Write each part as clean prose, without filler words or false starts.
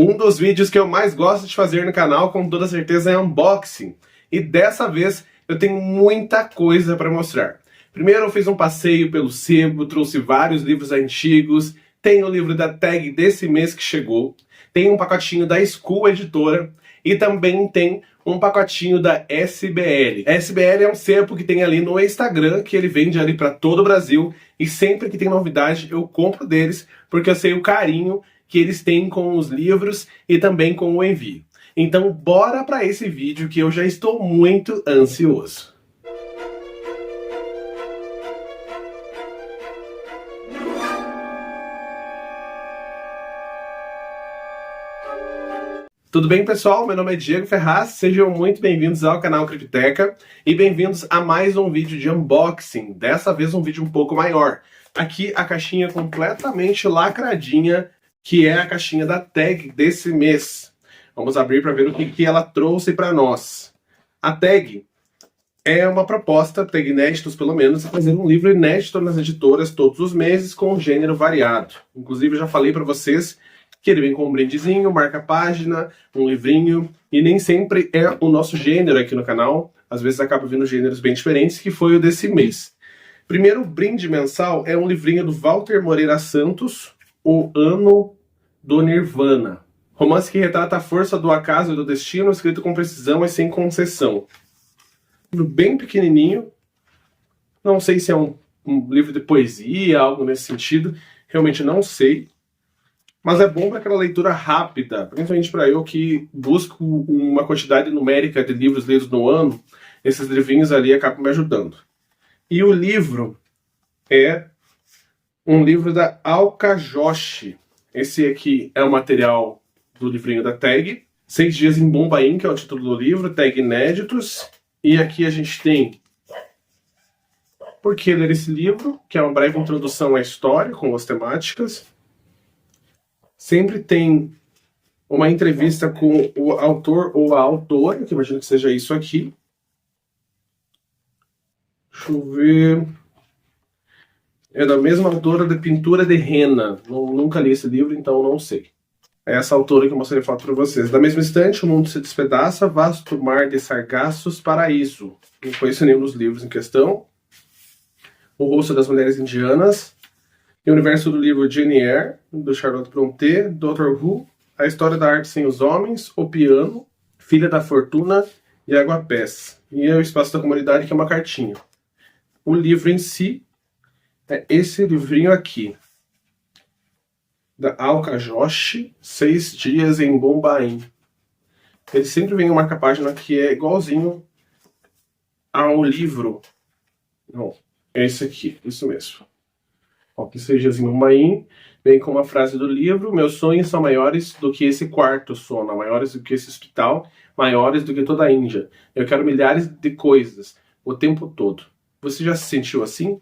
Um dos vídeos que eu mais gosto de fazer no canal, com toda certeza, é unboxing. E dessa vez eu tenho muita coisa para mostrar. Primeiro eu fiz um passeio pelo sebo, trouxe vários livros antigos, tem o livro da Tag desse mês que chegou, tem um pacotinho da School Editora e também tem um pacotinho da SBL. A SBL é um sebo que tem ali no Instagram, que ele vende ali para todo o Brasil, e sempre que tem novidade eu compro deles, porque eu sei o carinho que eles têm com os livros e também com o envio. Então bora para esse vídeo que eu já estou muito ansioso. Tudo bem, pessoal? Meu nome é Diego Ferraz, sejam muito bem-vindos ao canal Cripteca e bem-vindos a mais um vídeo de unboxing, dessa vez um vídeo um pouco maior. Aqui a caixinha completamente lacradinha, que é a caixinha da Tag desse mês. Vamos abrir para ver o que ela trouxe para nós. A Tag é uma proposta, Tag Inéditos pelo menos, de fazer um livro inédito nas editoras todos os meses com um gênero variado. Inclusive eu já falei para vocês que ele vem com um brindezinho, marca-página, um livrinho, e nem sempre é o nosso gênero aqui no canal, às vezes acaba vindo gêneros bem diferentes, que foi o desse mês. Primeiro brinde mensal é um livrinho do Walter Moreira Santos, O Ano do Nirvana. Romance que retrata a força do acaso e do destino, escrito com precisão e sem concessão. Livro bem pequenininho, não sei se é um livro de poesia, algo nesse sentido, realmente não sei. Mas é bom para aquela leitura rápida, principalmente para eu que busco uma quantidade numérica de livros lidos no ano, esses livrinhos ali acabam me ajudando. E o livro é um livro da Alcajoshi. Esse aqui é o material do livrinho da Tag. 6 Dias em Bombaim, que é o título do livro, Tag Inéditos. E aqui a gente tem Por que ler esse livro, que é uma breve introdução à história, com as temáticas. Sempre tem uma entrevista com o autor ou a autora, que imagino que seja isso aqui. Deixa eu ver. É da mesma autora de Pintura de Rena. Nunca li esse livro, então não sei. É essa autora que eu mostrei foto para vocês. Da mesma estante, O Mundo se Despedaça, Vasto Mar de Sargassos, Paraíso. Não conheço nenhum dos livros em questão. O Rosto das Mulheres Indianas. E o universo do livro Jane Eyre, do Charlotte Brontë, Doctor Who, A História da Arte Sem os Homens, O Piano, Filha da Fortuna e Água-Pés. E é o Espaço da Comunidade, que é uma cartinha. O livro em si é esse livrinho aqui, da Alcajoshi, 6 Dias em Bombaim. Ele sempre vem um marca-página que é igualzinho ao livro. Não, é esse aqui, isso mesmo. Aqui 6 Dias em Bombaim, vem com uma frase do livro: meus sonhos são maiores do que esse quarto sono, maiores do que esse hospital, maiores do que toda a Índia. Eu quero milhares de coisas, o tempo todo. Você já se sentiu assim?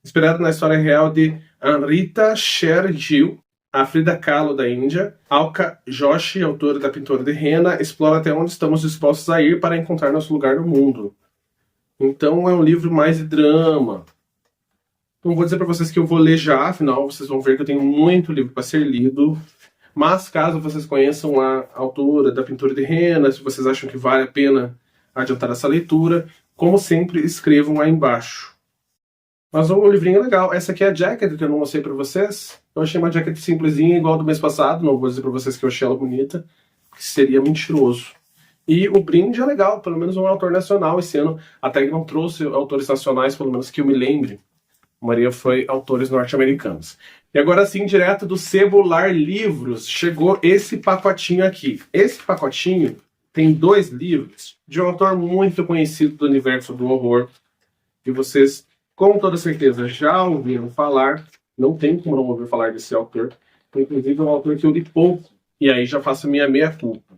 Inspirado na história real de Amrita Sher-Gill, a Frida Kahlo da Índia, Alcajoshi, autora da Pintura de Rena, explora até onde estamos dispostos a ir para encontrar nosso lugar no mundo. Então é um livro mais de drama. Não vou dizer para vocês que eu vou ler já, afinal vocês vão ver que eu tenho muito livro para ser lido. Mas caso vocês conheçam a autora da Pintura de Rena, se vocês acham que vale a pena adiantar essa leitura, como sempre, escrevam aí embaixo. Mas o livrinho é legal. Essa aqui é a jacket que eu não mostrei para vocês. Eu achei uma jacket simplesinha, igual do mês passado. Não vou dizer para vocês que eu achei ela bonita, que seria mentiroso. E o brinde é legal, pelo menos um autor nacional esse ano. Até que não trouxe autores nacionais, pelo menos que eu me lembre. A maioria foi autores norte-americanos. E agora sim, direto do Sebo Lar Livros, chegou esse pacotinho aqui. Esse pacotinho tem 2 livros de um autor muito conhecido do universo do horror. E vocês, com toda certeza, já ouviram falar. Não tem como não ouvir falar desse autor. Inclusive é um autor que eu li pouco. E aí já faço minha meia-culpa.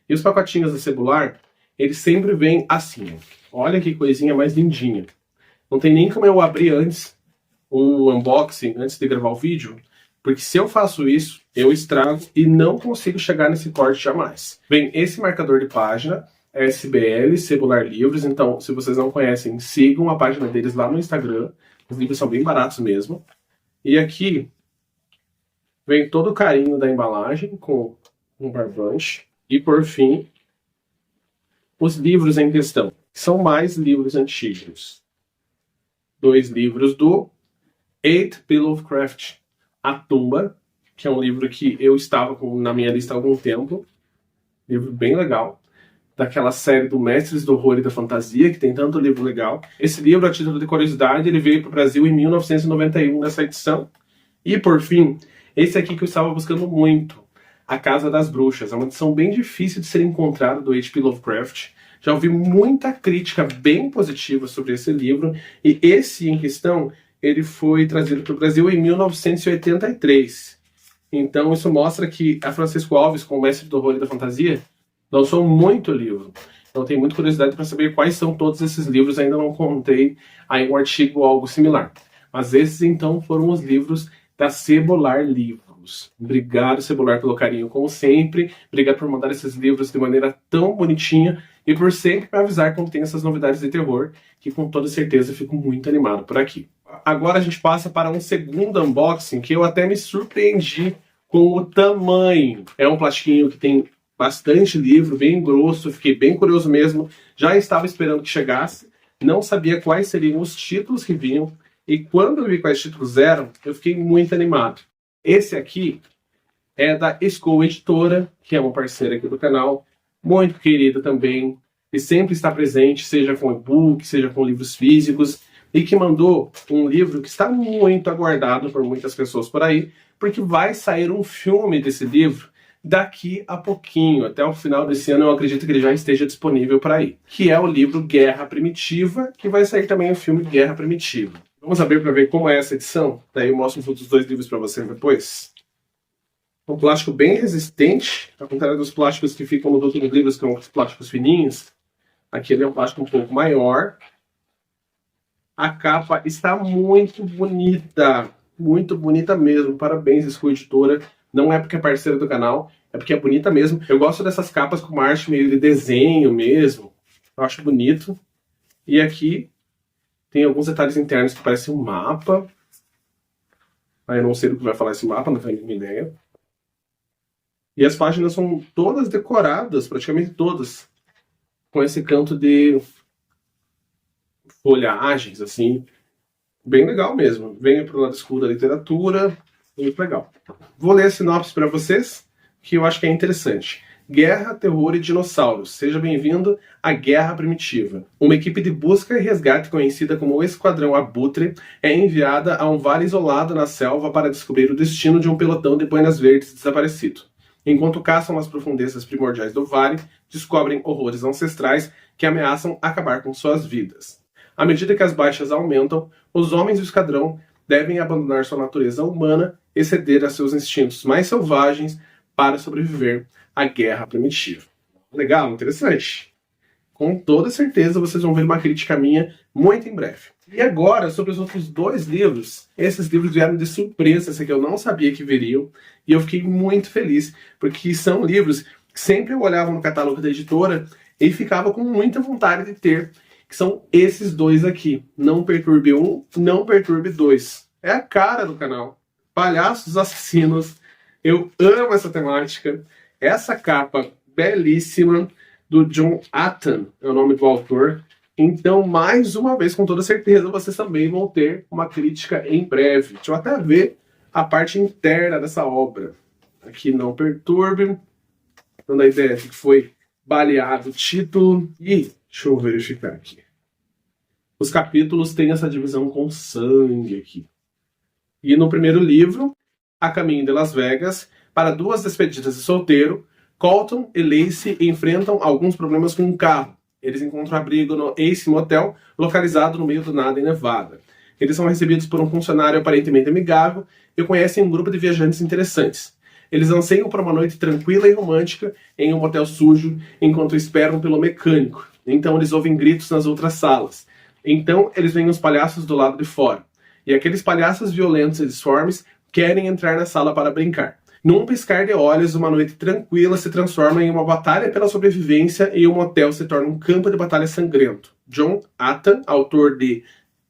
E os pacotinhos da Sebo Lar, eles sempre vêm assim. Olha que coisinha mais lindinha. Não tem nem como eu abrir antes o unboxing, antes de gravar o vídeo, porque se eu faço isso, eu estrago e não consigo chegar nesse corte jamais. Vem esse marcador de página, SBL, Sebo Lar Livros. Então, se vocês não conhecem, sigam a página deles lá no Instagram. Os livros são bem baratos mesmo. E aqui Vem todo o carinho da embalagem com um barbante. E por fim, os livros em questão. São mais livros antigos. 2 livros do H.P. Lovecraft, A Tumba, que é um livro que eu estava na minha lista há algum tempo. Livro bem legal. Daquela série do Mestres do Horror e da Fantasia, que tem tanto livro legal. Esse livro, a título de curiosidade, ele veio para o Brasil em 1991, nessa edição. E, por fim, esse aqui que eu estava buscando muito, A Casa das Bruxas. É uma edição bem difícil de ser encontrada do H.P. Lovecraft. Já ouvi muita crítica bem positiva sobre esse livro. E esse em questão, ele foi trazido para o Brasil em 1983. Então, isso mostra que a Francisco Alves, como mestre do horror e da fantasia, lançou muito livro. Então, tenho muita curiosidade para saber quais são todos esses livros. Ainda não contei aí um artigo ou algo similar. Mas esses, então, foram os livros da Cebolar Livros. Obrigado, Cebolar, pelo carinho, como sempre. Obrigado por mandar esses livros de maneira tão bonitinha e por sempre me avisar quando tem essas novidades de terror, que com toda certeza eu fico muito animado por aqui. Agora a gente passa para um segundo unboxing que eu até me surpreendi com o tamanho. É um plastiquinho que tem bastante livro, bem grosso, fiquei bem curioso mesmo. Já estava esperando que chegasse, não sabia quais seriam os títulos que vinham, e quando eu vi quais títulos eram, eu fiquei muito animado. Esse aqui é da Skull Editora, que é uma parceira aqui do canal, muito querida também, e sempre está presente, seja com e-book, seja com livros físicos, e que mandou um livro que está muito aguardado por muitas pessoas por aí, porque vai sair um filme desse livro daqui a pouquinho, até o final desse ano eu acredito que ele já esteja disponível para aí, que é o livro Guerra Primitiva, que vai sair também o filme Guerra Primitiva. Vamos abrir para ver como é essa edição, daí eu mostro os 2 livros para vocês depois. Um plástico bem resistente, ao contrário dos plásticos que ficam nos outros livros, que são os plásticos fininhos. Aqui ele é um plástico um pouco maior. A capa está muito bonita mesmo. Parabéns, Skull Editora. Não é porque é parceira do canal, é porque é bonita mesmo. Eu gosto dessas capas com uma arte meio de desenho mesmo. Eu acho bonito. E aqui tem alguns detalhes internos que parecem um mapa. Aí eu não sei do que vai falar esse mapa, não tenho nenhuma ideia. E as páginas são todas decoradas, praticamente todas, com esse canto de folhagens, assim, bem legal mesmo. Venha para o lado escuro da literatura, muito legal. Vou ler a sinopse para vocês, que eu acho que é interessante. Guerra, terror e dinossauros. Seja bem-vindo à Guerra Primitiva. Uma equipe de busca e resgate conhecida como o Esquadrão Abutre é enviada a um vale isolado na selva para descobrir o destino de um pelotão de boinas verdes desaparecido. Enquanto caçam nas profundezas primordiais do vale, descobrem horrores ancestrais que ameaçam acabar com suas vidas. À medida que as baixas aumentam, os homens do esquadrão devem abandonar sua natureza humana e ceder a seus instintos mais selvagens para sobreviver à Guerra Primitiva. Legal, interessante. Com toda certeza vocês vão ver uma crítica minha muito em breve. E agora, sobre os outros 2 livros. Esses livros vieram de surpresa, esse aqui eu não sabia que viriam. E eu fiquei muito feliz, porque são livros que sempre eu olhava no catálogo da editora e ficava com muita vontade de ter. Que são esses 2 aqui. Não Perturbe 1, Não Perturbe 2. É a cara do canal. Palhaços Assassinos. Eu amo essa temática. Essa capa belíssima do John Attan, é o nome do autor. Então, mais uma vez, com toda certeza, vocês também vão ter uma crítica em breve. Deixa eu até ver a parte interna dessa obra. Aqui, Não Perturbe, dando a ideia de que foi baleado o título. E, deixa eu verificar aqui. Os capítulos têm essa divisão com sangue aqui. E no primeiro livro, A Caminho de Las Vegas, para 2 despedidas de solteiro, Colton e Lacey enfrentam alguns problemas com um carro. Eles encontram abrigo no Ace Motel, localizado no meio do nada em Nevada. Eles são recebidos por um funcionário aparentemente amigável e conhecem um grupo de viajantes interessantes. Eles anseiam por uma noite tranquila e romântica em um motel sujo, enquanto esperam pelo mecânico. Então eles ouvem gritos nas outras salas. Então eles veem os palhaços do lado de fora. E aqueles palhaços violentos e disformes querem entrar na sala para brincar. Num piscar de olhos, uma noite tranquila se transforma em uma batalha pela sobrevivência e o motel se torna um campo de batalha sangrento. John Attan, autor de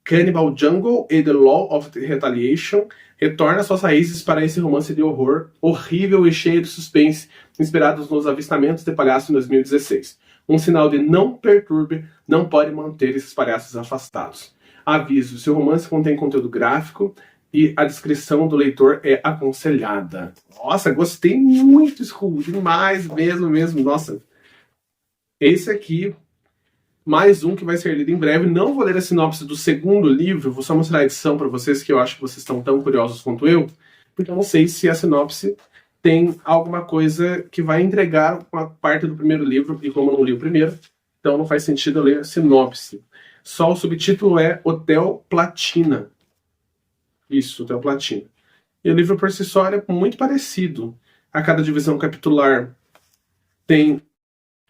Cannibal Jungle e The Law of Retaliation, retorna suas raízes para esse romance de horror horrível e cheio de suspense, inspirados nos avistamentos de palhaço em 2016. Um sinal de não perturbe não pode manter esses palhaços afastados. Aviso, seu romance contém conteúdo gráfico e a descrição do leitor é aconselhada. Nossa, gostei muito, Skull, demais, mesmo. Nossa, esse aqui, mais um que vai ser lido em breve. Não vou ler a sinopse do segundo livro, vou só mostrar a edição para vocês, que eu acho que vocês estão tão curiosos quanto eu, porque eu não sei se a sinopse tem alguma coisa que vai entregar uma parte do primeiro livro, e como eu não li o primeiro, então não faz sentido eu ler a sinopse. Só o subtítulo é Hotel Platina. Isso, Hotel Platina. E o livro por si só é muito parecido. A cada divisão capitular tem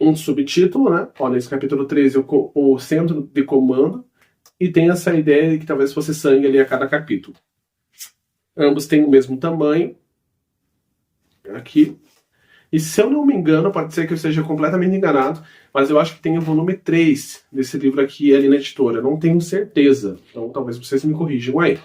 um subtítulo, né? Olha, esse capítulo 13 é o centro de comando, e tem essa ideia de que talvez fosse sangue ali a cada capítulo. Ambos têm o mesmo tamanho, aqui. E se eu não me engano, pode ser que eu esteja completamente enganado, mas eu acho que tem o volume 3 desse livro aqui ali na editora. Eu não tenho certeza, então talvez vocês me corrijam aí.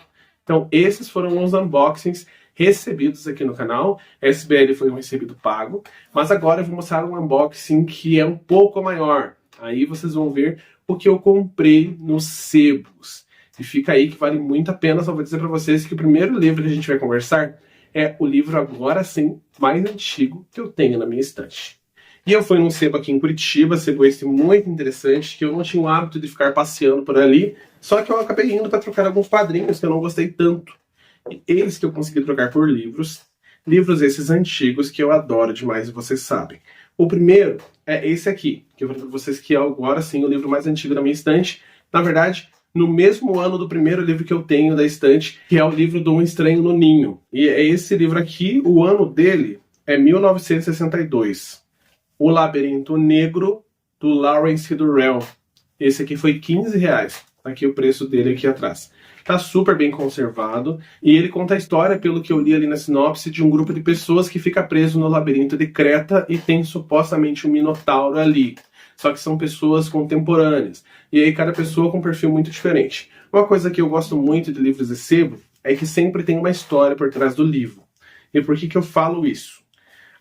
Então, esses foram os unboxings recebidos aqui no canal. SBL foi um recebido pago, mas agora eu vou mostrar um unboxing que é um pouco maior. Aí vocês vão ver o que eu comprei nos sebos. E fica aí que vale muito a pena. Só vou dizer para vocês que o primeiro livro que a gente vai conversar é o livro, agora sim, mais antigo que eu tenho na minha estante. E eu fui num sebo aqui em Curitiba, sebo esse muito interessante, que eu não tinha o hábito de ficar passeando por ali, só que eu acabei indo para trocar alguns quadrinhos que eu não gostei tanto. E eis que eu consegui trocar por livros esses antigos que eu adoro demais, e vocês sabem. O primeiro é esse aqui, que eu vou dizer para vocês que é agora sim o livro mais antigo da minha estante. Na verdade, no mesmo ano do primeiro livro que eu tenho da estante, que é o livro do Um Estranho no Ninho. E é esse livro aqui, o ano dele é 1962. O Labirinto Negro, do Lawrence Durrell. Esse aqui foi R$15. Aqui o preço dele aqui atrás. Tá super bem conservado, e ele conta a história, pelo que eu li ali na sinopse, de um grupo de pessoas que fica preso no labirinto de Creta e tem supostamente um minotauro ali. Só que são pessoas contemporâneas. E aí cada pessoa com um perfil muito diferente. Uma coisa que eu gosto muito de livros de sebo é que sempre tem uma história por trás do livro. E por que eu falo isso?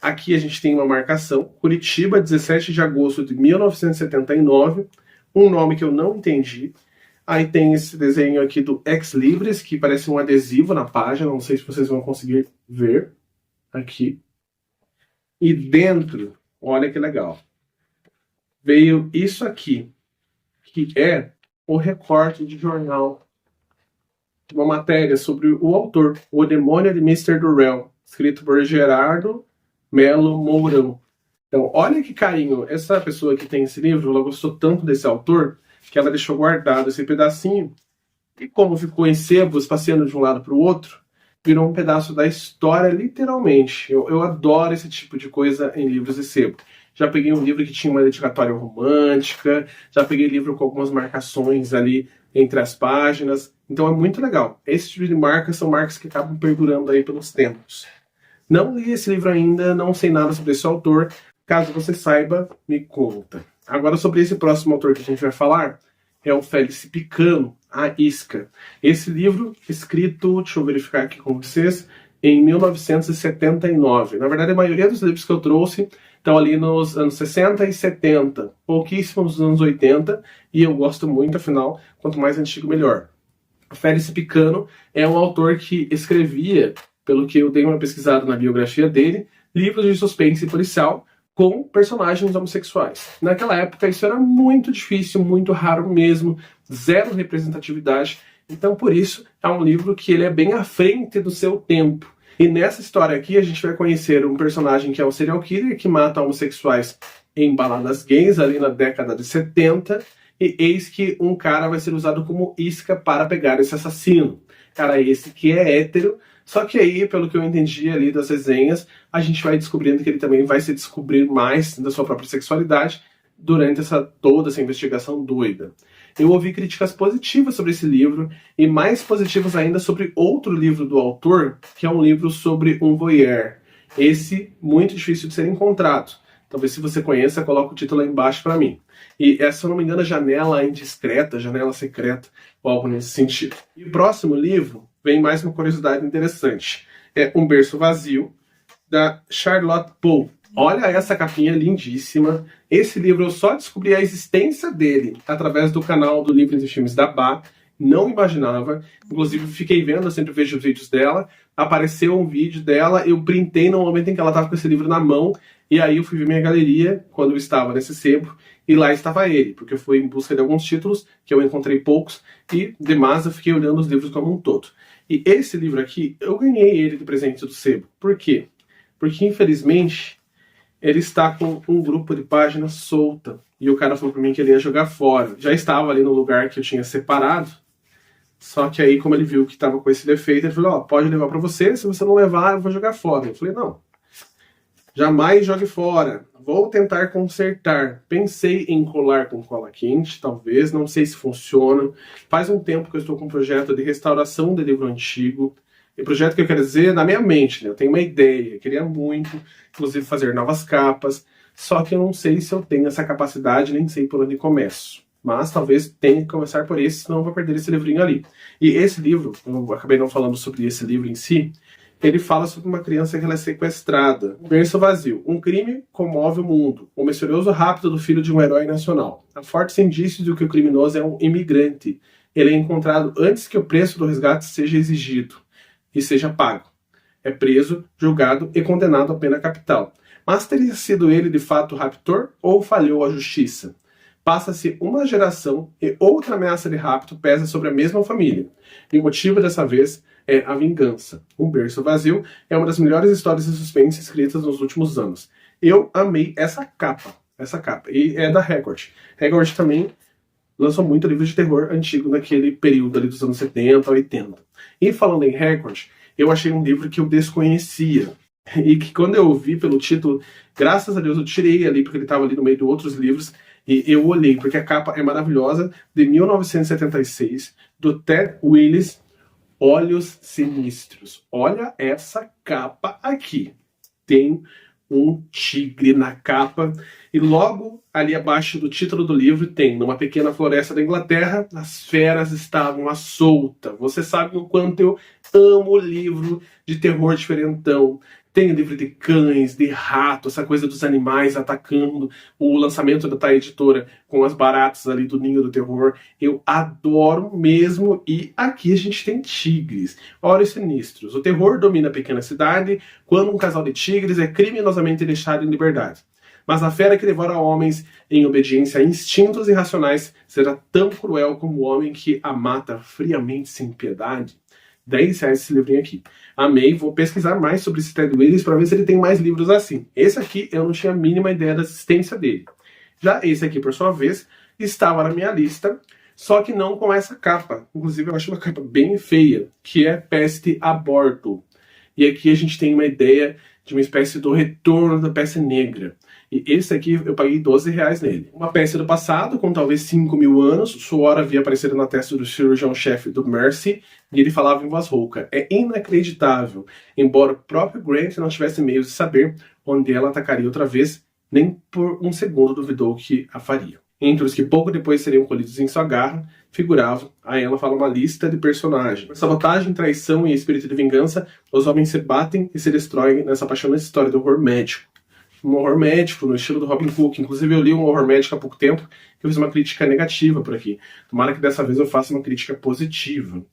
Aqui a gente tem uma marcação, Curitiba, 17 de agosto de 1979, um nome que eu não entendi. Aí tem esse desenho aqui do Ex Libris, que parece um adesivo na página, não sei se vocês vão conseguir ver aqui. E dentro, olha que legal, veio isso aqui, que é o recorte de jornal, uma matéria sobre o autor, O Demônio de Mr. Durrell, escrito por Gerardo Melo Mourão. Então, olha que carinho, essa pessoa que tem esse livro, ela gostou tanto desse autor, que ela deixou guardado esse pedacinho, e como ficou em sebos, passeando de um lado para o outro, virou um pedaço da história, literalmente. Eu adoro esse tipo de coisa em livros de sebo. Já peguei um livro que tinha uma dedicatória romântica, já peguei livro com algumas marcações ali entre as páginas, então é muito legal. Esse tipo de marcas são marcas que acabam perdurando aí pelos tempos. Não li esse livro ainda, não sei nada sobre esse autor. Caso você saiba, me conta. Agora, sobre esse próximo autor que a gente vai falar, é o Félix Picano, A Isca. Esse livro, escrito, deixa eu verificar aqui com vocês, em 1979. Na verdade, a maioria dos livros que eu trouxe estão ali nos anos 60 e 70, pouquíssimos nos anos 80, e eu gosto muito, afinal, quanto mais antigo, melhor. O Félix Picano é um autor que escrevia, pelo que eu dei uma pesquisada na biografia dele, livros de suspense policial com personagens homossexuais. Naquela época isso era muito difícil, muito raro mesmo, zero representatividade, então por isso é um livro que ele é bem à frente do seu tempo. E nessa história aqui a gente vai conhecer um personagem que é um serial killer que mata homossexuais em baladas gays ali na década de 70, e eis que um cara vai ser usado como isca para pegar esse assassino. Cara, esse que é hétero, só que aí, pelo que eu entendi ali das resenhas, a gente vai descobrindo que ele também vai se descobrir mais da sua própria sexualidade durante toda essa investigação doida. Eu ouvi críticas positivas sobre esse livro, e mais positivas ainda sobre outro livro do autor, que é um livro sobre um voyeur. Esse, muito difícil de ser encontrado. Talvez, se você conheça, coloque o título aí embaixo para mim. E essa, se eu não me engano, Janela Indiscreta, Janela Secreta, ou algo nesse sentido. E o próximo livro vem mais uma curiosidade interessante. É Um Berço Vazio, da Charlotte Poe. Olha essa capinha lindíssima. Esse livro eu só descobri a existência dele através do canal do Livros e Filmes da Bá. Não imaginava. Inclusive, fiquei vendo, eu sempre vejo os vídeos dela. Apareceu um vídeo dela, eu printei no momento em que ela estava com esse livro na mão. E aí eu fui ver minha galeria, quando eu estava nesse sebo, e lá estava ele. Porque eu fui em busca de alguns títulos, que eu encontrei poucos, e demais eu fiquei olhando os livros como um todo. E esse livro aqui, eu ganhei ele de presente do sebo. Por quê? Porque, infelizmente, ele está com um grupo de páginas solta. E o cara falou para mim que ele ia jogar fora. Já estava ali no lugar que eu tinha separado. Só que aí, como ele viu que estava com esse defeito, ele falou, pode levar para você, se você não levar, eu vou jogar fora. Eu falei, não, jamais jogue fora. Vou tentar consertar. Pensei em colar com cola quente, talvez, não sei se funciona. Faz um tempo que eu estou com um projeto de restauração de livro antigo. E projeto que eu quero dizer na minha mente, né? Eu tenho uma ideia, eu queria muito, inclusive fazer novas capas, só que eu não sei se eu tenho essa capacidade, nem sei por onde começo. Mas talvez tenha que começar por esse, senão eu vou perder esse livrinho ali. E esse livro, eu acabei não falando sobre esse livro em si, ele fala sobre uma criança que ela é sequestrada. Um Berço Vazio. Um crime comove o mundo. O misterioso rapto do filho de um herói nacional. Há fortes indícios de que o criminoso é um imigrante. Ele é encontrado antes que o preço do resgate seja exigido e seja pago. É preso, julgado e condenado à pena capital. Mas teria sido ele de fato o raptor ou falhou a justiça? Passa-se uma geração e outra ameaça de rapto pesa sobre a mesma família. E o motivo dessa vez é a vingança. Um Berço Vazio é uma das melhores histórias de suspense escritas nos últimos anos. Eu amei essa capa. E é da Record. Record também lançou muito livro de terror antigo naquele período ali dos anos 70, 80. E falando em Record, eu achei um livro que eu desconhecia. E que quando eu vi pelo título, graças a Deus eu tirei ali, porque ele estava ali no meio de outros livros, e eu olhei, porque a capa é maravilhosa, de 1976, do Ted Williams, Olhos Sinistros. Olha essa capa aqui. Tem um tigre na capa, e logo ali abaixo do título do livro tem: numa pequena floresta da Inglaterra, as feras estavam à solta. Você sabe o quanto eu amo livro de terror diferentão. Tem livro de cães, de rato, essa coisa dos animais atacando. O lançamento da Tá Editora com as baratas ali do Ninho do Terror. Eu adoro mesmo. E aqui a gente tem tigres. Olhos Sinistros. O terror domina a pequena cidade quando um casal de tigres é criminosamente deixado em liberdade. Mas a fera que devora homens em obediência a instintos irracionais será tão cruel como o homem que a mata friamente sem piedade. R$10 esse livrinho aqui. Amei, vou pesquisar mais sobre esse Ted Williams para ver se ele tem mais livros assim. Esse aqui eu não tinha a mínima ideia da existência dele. Já esse aqui, por sua vez, estava na minha lista, só que não com essa capa. Inclusive eu acho uma capa bem feia, que é Peste a Bordo. E aqui a gente tem uma ideia de uma espécie do retorno da peste negra. E esse aqui eu paguei R$12 nele. Uma peste do passado, com talvez 5.000 anos, suor havia aparecido na testa do cirurgião-chefe do Mercy, e ele falava em voz rouca. É inacreditável, embora o próprio Grant não tivesse meios de saber onde ela atacaria outra vez, nem por um segundo duvidou que a faria. Entre os que pouco depois seriam colhidos em sua garra, figuravam, aí ela fala uma lista de personagens. Por sabotagem, traição e espírito de vingança, os homens se batem e se destroem nessa apaixonante história do horror médico. Um horror médico, no estilo do Robin Hood. Inclusive eu li um horror médico há pouco tempo, que eu fiz uma crítica negativa por aqui. Tomara que dessa vez eu faça uma crítica positiva.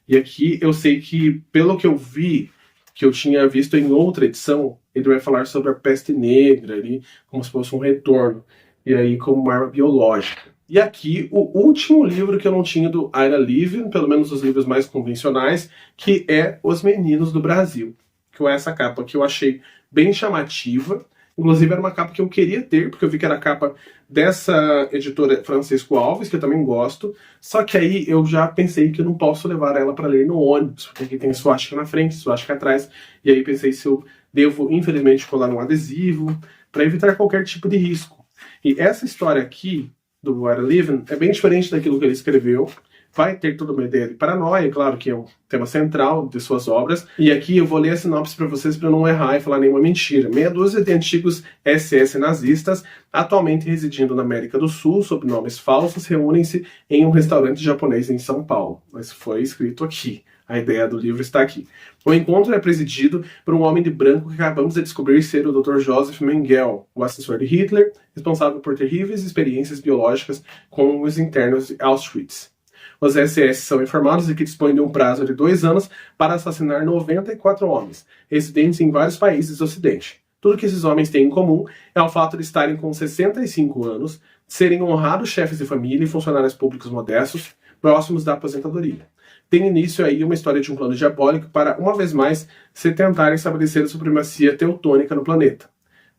E aqui eu sei que, pelo que eu vi, que eu tinha visto em outra edição, ele vai falar sobre a peste negra ali, como se fosse um retorno. E aí como uma arma biológica. E aqui o último livro que eu não tinha do Ira Levin, pelo menos os livros mais convencionais, que é Os Meninos do Brasil. Que é essa capa que eu achei bem chamativa. Inclusive era uma capa que eu queria ter, porque eu vi que era a capa dessa editora Francisco Alves, que eu também gosto. Só que aí eu já pensei que eu não posso levar ela para ler no ônibus, porque aqui tem suástica na frente, suástica atrás. E aí pensei se eu devo, infelizmente, colar um adesivo, para evitar qualquer tipo de risco. E essa história aqui, do Ira Levin, é bem diferente daquilo que ele escreveu. Vai ter toda uma ideia de paranoia, claro que é um tema central de suas obras. E aqui eu vou ler a sinopse para vocês para não errar e falar nenhuma mentira. Meia dúzia de antigos SS nazistas, atualmente residindo na América do Sul, sob nomes falsos, reúnem-se em um restaurante japonês em São Paulo. Mas foi escrito aqui. A ideia do livro está aqui. O encontro é presidido por um homem de branco que acabamos de descobrir ser o Dr. Joseph Mengele, o assessor de Hitler, responsável por terríveis experiências biológicas com os internos de Auschwitz. Os SS são informados de que dispõem de um prazo de 2 anos para assassinar 94 homens, residentes em vários países do Ocidente. Tudo que esses homens têm em comum é o fato de estarem com 65 anos, serem honrados chefes de família e funcionários públicos modestos, próximos da aposentadoria. Tem início aí uma história de um plano diabólico para, uma vez mais, se tentar estabelecer a supremacia teutônica no planeta.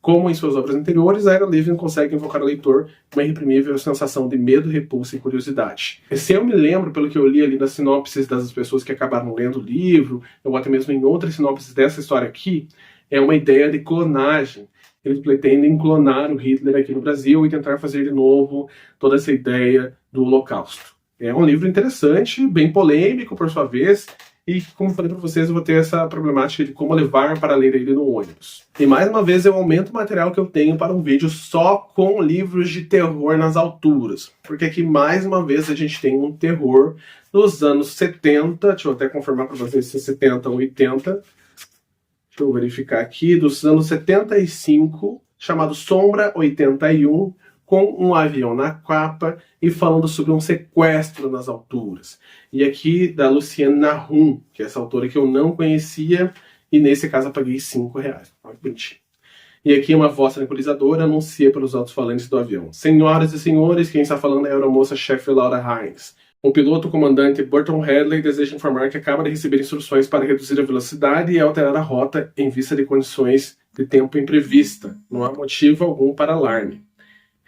Como em suas obras anteriores, a Ira Levin consegue invocar o leitor uma irreprimível sensação de medo, repulsa e curiosidade. Se eu me lembro, pelo que eu li ali nas sinopses das pessoas que acabaram lendo o livro, ou até mesmo em outras sinopses dessa história aqui, é uma ideia de clonagem. Eles pretendem clonar o Hitler aqui no Brasil e tentar fazer de novo toda essa ideia do Holocausto. É um livro interessante, bem polêmico por sua vez, e como eu falei para vocês, eu vou ter essa problemática de como levar para ler ele no ônibus. E mais uma vez eu aumento o material que eu tenho para um vídeo só com livros de terror nas alturas. Porque aqui mais uma vez a gente tem um terror dos anos 70, deixa eu até confirmar para vocês se é 70 ou 80. Deixa eu verificar aqui, dos anos 75, chamado Sombra 81, com um avião na capa e falando sobre um sequestro nas alturas. E aqui da Luciane Nahum, que é essa autora que eu não conhecia, e nesse caso eu paguei R$5. Olha que bonitinho. E aqui uma voz tranquilizadora anuncia pelos alto-falantes do avião. Senhoras e senhores, quem está falando é a aeromoça-chefe Laura Hines. O piloto comandante Burton Hadley deseja informar que acaba de receber instruções para reduzir a velocidade e alterar a rota em vista de condições de tempo imprevista. Não há motivo algum para alarme.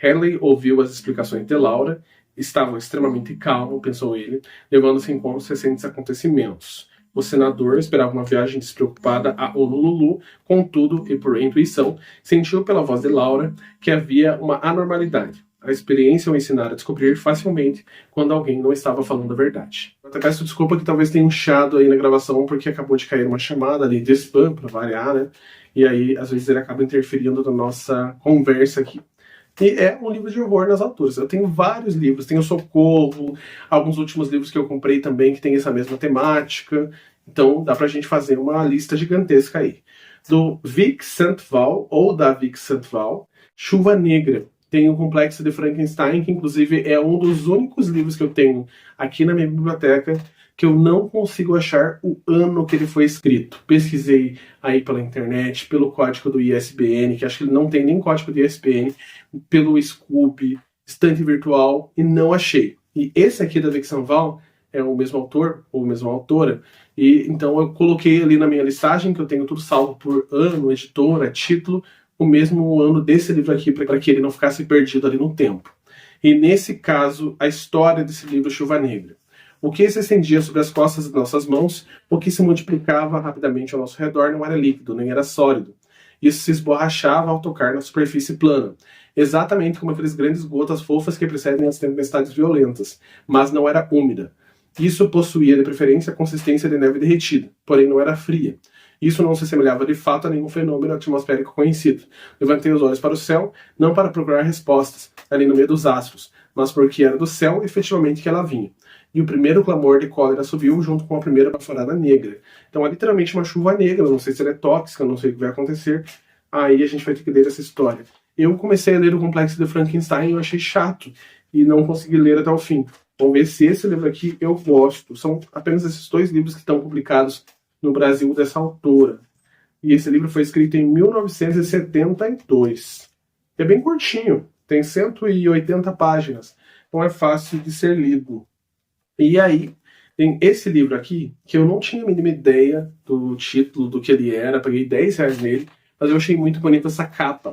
Hadley ouviu as explicações de Laura, estava extremamente calmo, pensou ele, levando-se em conta os recentes acontecimentos. O senador esperava uma viagem despreocupada a Honolulu, contudo, e por intuição, sentiu pela voz de Laura que havia uma anormalidade. A experiência o ensinara a descobrir facilmente quando alguém não estava falando a verdade. Eu até peço desculpa que talvez tenha um chiado aí na gravação, porque acabou de cair uma chamada ali de spam, para variar, né? E aí, às vezes, ele acaba interferindo na nossa conversa aqui. E é um livro de horror nas alturas. Eu tenho vários livros, tenho Socorro, alguns últimos livros que eu comprei também que tem essa mesma temática. Então dá pra gente fazer uma lista gigantesca aí. Do Vic Sandoval, ou da Vic Sandoval, Chuva Negra. Tem o Complexo de Frankenstein, que inclusive é um dos únicos livros que eu tenho aqui na minha biblioteca que eu não consigo achar o ano que ele foi escrito. Pesquisei aí pela internet, pelo código do ISBN, que acho que ele não tem nem código do ISBN, pelo Scooby, estante virtual, e não achei. E esse aqui da Vic Sandoval é o mesmo autor, ou a mesma autora, e então eu coloquei ali na minha listagem, que eu tenho tudo salvo por ano, editora, título, o mesmo ano desse livro aqui, para que ele não ficasse perdido ali no tempo. E nesse caso, a história desse livro Chuva Negra. O que se estendia sobre as costas de nossas mãos, o que se multiplicava rapidamente ao nosso redor não era líquido, nem era sólido. Isso se esborrachava ao tocar na superfície plana, exatamente como aqueles grandes gotas fofas que precedem as tempestades violentas, mas não era úmida. Isso possuía de preferência a consistência de neve derretida, porém não era fria. Isso não se assemelhava de fato a nenhum fenômeno atmosférico conhecido. Levantei os olhos para o céu, não para procurar respostas, ali no meio dos astros, mas porque era do céu efetivamente que ela vinha. E o primeiro clamor de cólera subiu junto com a primeira baforada negra. Então é literalmente uma chuva negra, não sei se ela é tóxica, não sei o que vai acontecer. Aí a gente vai ter que ler essa história. Eu comecei a ler o Complexo de Frankenstein e eu achei chato, e não consegui ler até o fim. Vamos ver se esse livro aqui eu gosto. São apenas esses 2 livros que estão publicados no Brasil dessa autora. E esse livro foi escrito em 1972. É bem curtinho, tem 180 páginas, então é fácil de ser lido. E aí, tem esse livro aqui, que eu não tinha a mínima ideia do título, do que ele era, paguei R$10 nele, mas eu achei muito bonita essa capa.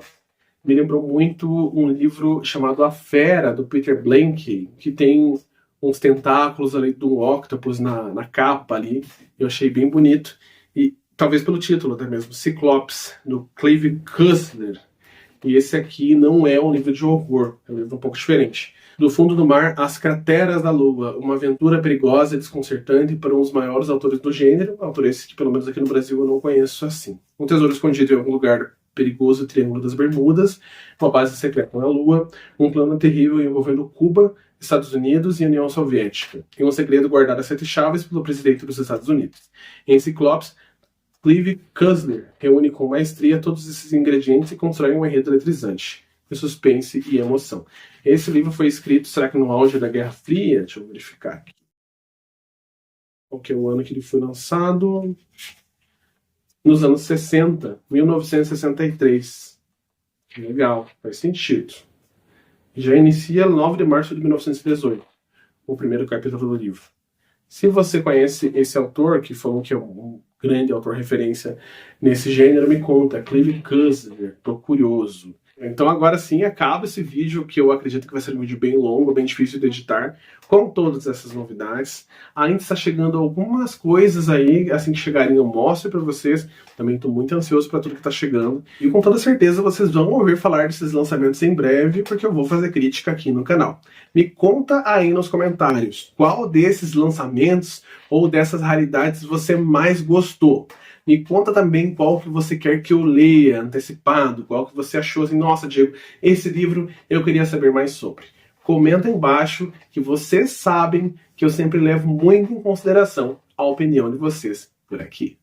Me lembrou muito um livro chamado A Fera, do Peter Blank, que tem uns tentáculos ali de um octopus na capa ali. Eu achei bem bonito. E talvez pelo título até mesmo, Ciclops, do Clive Cussler. E esse aqui não é um livro de horror, é um livro um pouco diferente. Do Fundo do Mar, As Crateras da Lua, uma aventura perigosa e desconcertante para um dos maiores autores do gênero, autor esse que pelo menos aqui no Brasil eu não conheço assim. Um tesouro escondido em algum lugar perigoso, Triângulo das Bermudas, uma base secreta na Lua, um plano terrível envolvendo Cuba, Estados Unidos e União Soviética, em um segredo guardado a 7 chaves pelo presidente dos Estados Unidos. Em Ciclopes, Clive Cussler reúne com maestria todos esses ingredientes e constrói um enredo eletrizante, de suspense e emoção. Esse livro foi escrito, será que no auge da Guerra Fria? Deixa eu verificar aqui. Qual que é o ano que ele foi lançado? Nos anos 60, 1963. Legal, faz sentido. Já inicia 9 de março de 1918, o primeiro capítulo do livro. Se você conhece esse autor, que falou que é um grande autor referência nesse gênero, me conta, Clive Cussler, tô curioso. Então agora sim, acaba esse vídeo, que eu acredito que vai ser um vídeo bem longo, bem difícil de editar, com todas essas novidades. Ainda está chegando algumas coisas aí, assim que chegarem eu mostro para vocês. Também estou muito ansioso para tudo que está chegando. E com toda certeza vocês vão ouvir falar desses lançamentos em breve, porque eu vou fazer crítica aqui no canal. Me conta aí nos comentários, qual desses lançamentos ou dessas raridades você mais gostou. Me conta também qual que você quer que eu leia antecipado, qual que você achou assim, nossa, Diego, esse livro eu queria saber mais sobre. Comenta aí embaixo, que vocês sabem que eu sempre levo muito em consideração a opinião de vocês por aqui.